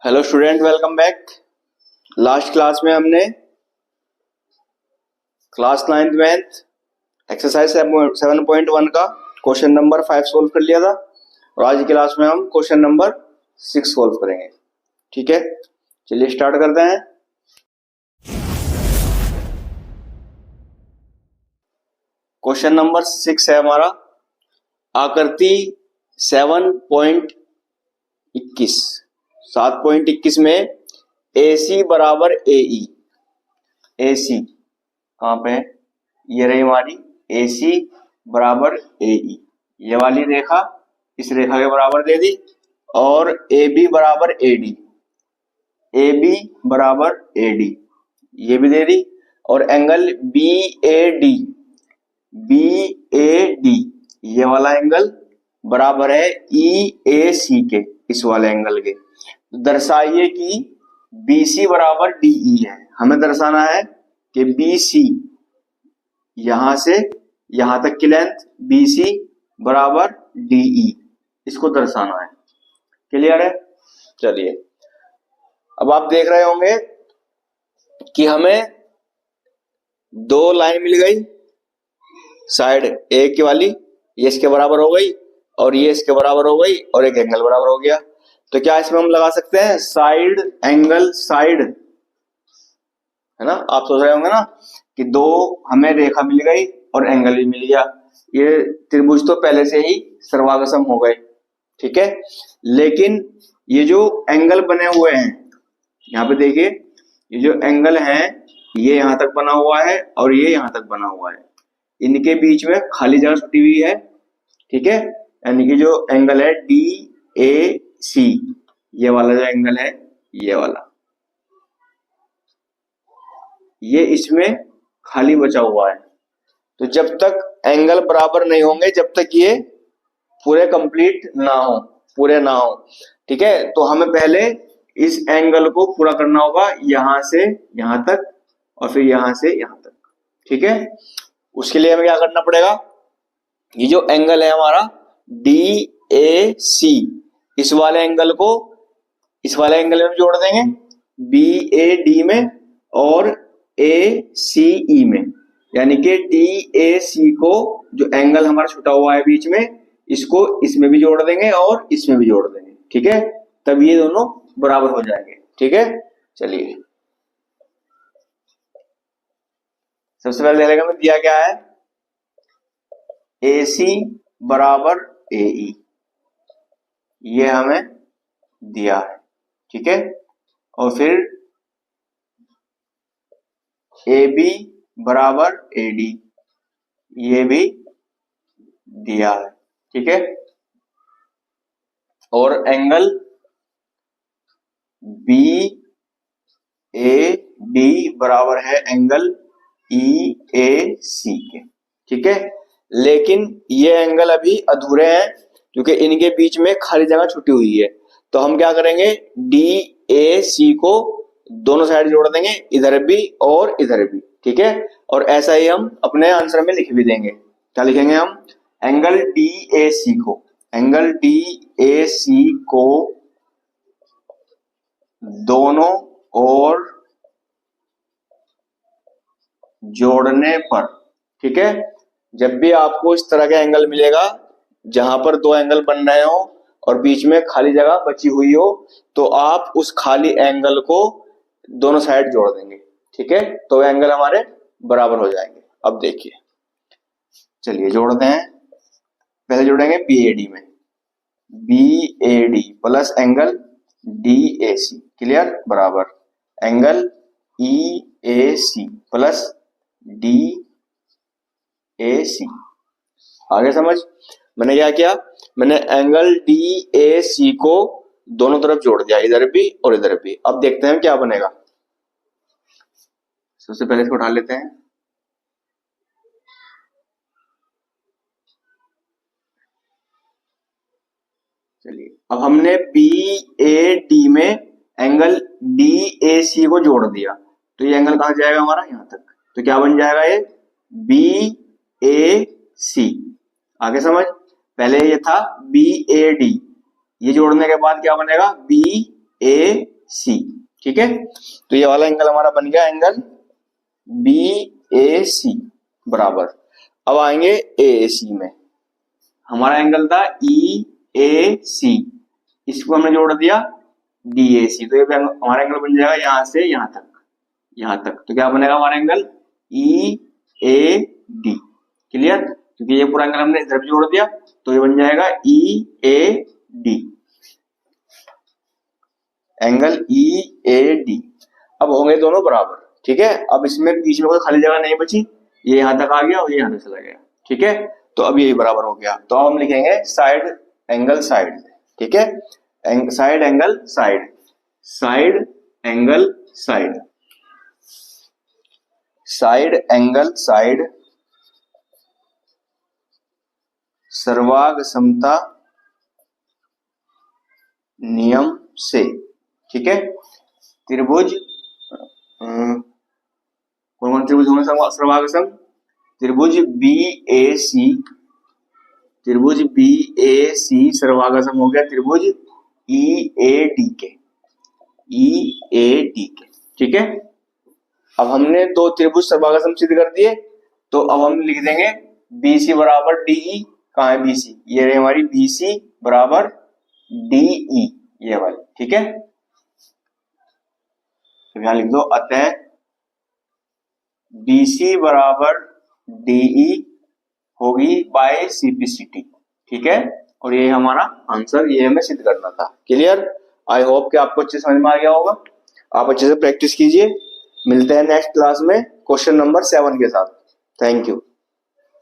Hello student, welcome back. Last class में हमने class 9th math exercise 7.1 का question number 5 solve कर लिया था और आज की क्लास में हम क्वेश्चन नंबर 6 सोल्व करेंगे। ठीक है, चलिए स्टार्ट करते हैं। क्वेश्चन नंबर 6 है हमारा आकृति 7.21 में AC बराबर AE। AC कहाँ पे है? ये रही हमारी AC बराबर AE। ये वाली रेखा इस रेखा के बराबर दे दी और AB बराबर AD। AB बराबर AD ये भी दे दी और एंगल BAD ये वाला एंगल बराबर है EAC के, इस वाले एंगल के। दर्शाइए कि BC बराबर DE है। हमें दर्शाना है कि BC यहां से यहां तक की लेंथ BC बराबर DE, इसको दर्शाना है। क्लियर है? चलिए, अब आप देख रहे होंगे कि हमें दो लाइन मिल गई। साइड ए की वाली ये इसके बराबर हो गई और ये इसके बराबर हो गई और एक एंगल बराबर हो गया। तो क्या इसमें हम लगा सकते हैं साइड एंगल साइड, है ना? आप सोच रहे होंगे ना कि दो हमें रेखा मिल गई और एंगल भी मिल गया, ये त्रिभुज तो पहले से ही सर्वागसम हो गए। ठीक है, लेकिन ये जो एंगल बने हुए हैं यहाँ पे देखिए, ये जो एंगल है ये यहां तक बना हुआ है और ये यहां तक बना हुआ है, इनके बीच में खाली जगह छुटी हुई है। ठीक है, यानी कि जो एंगल है DAC, ये वाला जो एंगल है ये वाला, ये इसमें खाली बचा हुआ है। तो जब तक एंगल बराबर नहीं होंगे, जब तक ये पूरे कंप्लीट ना हो, पूरे ना हो, ठीक है, तो हमें पहले इस एंगल को पूरा करना होगा, यहां से यहां तक और फिर यहां से यहां तक। ठीक है, उसके लिए हमें क्या करना पड़ेगा, ये जो एंगल है हमारा DAC, इस वाले एंगल को इस वाले एंगल में जोड़ देंगे BAD में और ACE में, यानी कि DAC को जो एंगल हमारा छुटा हुआ है बीच में, इसको इसमें भी जोड़ देंगे और इसमें भी जोड़ देंगे। ठीक है, तब ये दोनों बराबर हो जाएंगे। ठीक है, चलिए सबसे पहले देखने में दिया क्या है, AC बराबर AE, ये हमें दिया है। ठीक है, और फिर AB बराबर AD, ये भी दिया है। ठीक है, और एंगल BAD बराबर है एंगल EAC के। ठीक है, लेकिन ये एंगल अभी अधूरे हैं क्योंकि इनके बीच में खाली जगह छुटी हुई है। तो हम क्या करेंगे, DAC को दोनों साइड जोड़ देंगे, इधर भी और इधर भी। ठीक है, और ऐसा ही हम अपने आंसर में लिख भी देंगे। क्या लिखेंगे हम, एंगल DAC को दोनों ओर जोड़ने पर। ठीक है, जब भी आपको इस तरह का एंगल मिलेगा जहां पर दो एंगल बन रहे हो और बीच में खाली जगह बची हुई हो, तो आप उस खाली एंगल को दोनों साइड जोड़ देंगे। ठीक है, तो एंगल हमारे बराबर हो जाएंगे। अब देखिए, चलिए जोड़ते हैं। पहले जोड़ेंगे BAD में, BAD plus angle DAC, clear, बराबर एंगल EAC प्लस DAC। आगे समझ, मैंने क्या किया, मैंने एंगल DAC को दोनों तरफ जोड़ दिया, इधर भी और इधर भी। अब देखते हैं क्या बनेगा। सबसे पहले इसको उठा लेते हैं। चलिए, अब हमने BAD में एंगल DAC को जोड़ दिया, तो ये एंगल कहां जाएगा हमारा, यहां तक। तो क्या बन जाएगा, ये BAC। आगे समझ, पहले ये था BAD, ये जोड़ने के बाद क्या बनेगा, BAC। ए सी। ठीक है, तो ये वाला एंगल हमारा बन गया एंगल बी ए सी बराबर। अब आएंगे ए सी में, हमारा एंगल था ई ए सी, इसको हमने जोड़ दिया डी ए सी, तो ये हमारा एंगल बन जाएगा यहां से यहां तक, यहां तक। तो क्या बनेगा हमारा angle E A D. Clear, क्योंकि ये पूरा एंगल हमने इधर भी जोड़ दिया, तो ये बन जाएगा E A D, angle E A D. अब होंगे दोनों बराबर। ठीक है, अब इसमें बीच में कोई खाली जगह नहीं बची, ये यहां तक आ गया और ये यहां तक चला गया। ठीक है, तो अब ये बराबर हो गया, तो अब हम लिखेंगे साइड एंगल साइड। ठीक है, side angle side, side angle side, side angle side सर्वाग समता नियम से। ठीक है, त्रिभुज कौन कौन त्रिभुज होंगे सर्वाग सम? त्रिभुज बी ए सी, त्रिभुज बी ए सी सर्वागसम हो गया त्रिभुज ई ए डी के, ई ए डी के। ठीक है, अब हमने दो त्रिभुज सर्वागसम सिद्ध कर दिए, तो अब हम लिख देंगे BC बराबर DE। कहाँ है BC? ये रही हमारी BC बराबर DE, ये वाली। ठीक है, तो यहां लिख दो अतः BC बराबर DE होगी बाय CPCT। ठीक है, और ये हमारा आंसर, ये हमें सिद्ध करना था। क्लियर, आई होप कि आपको अच्छे समझ में आ गया होगा। आप अच्छे से प्रैक्टिस कीजिए, मिलते हैं नेक्स्ट क्लास में क्वेश्चन नंबर 7 के साथ। Thank you.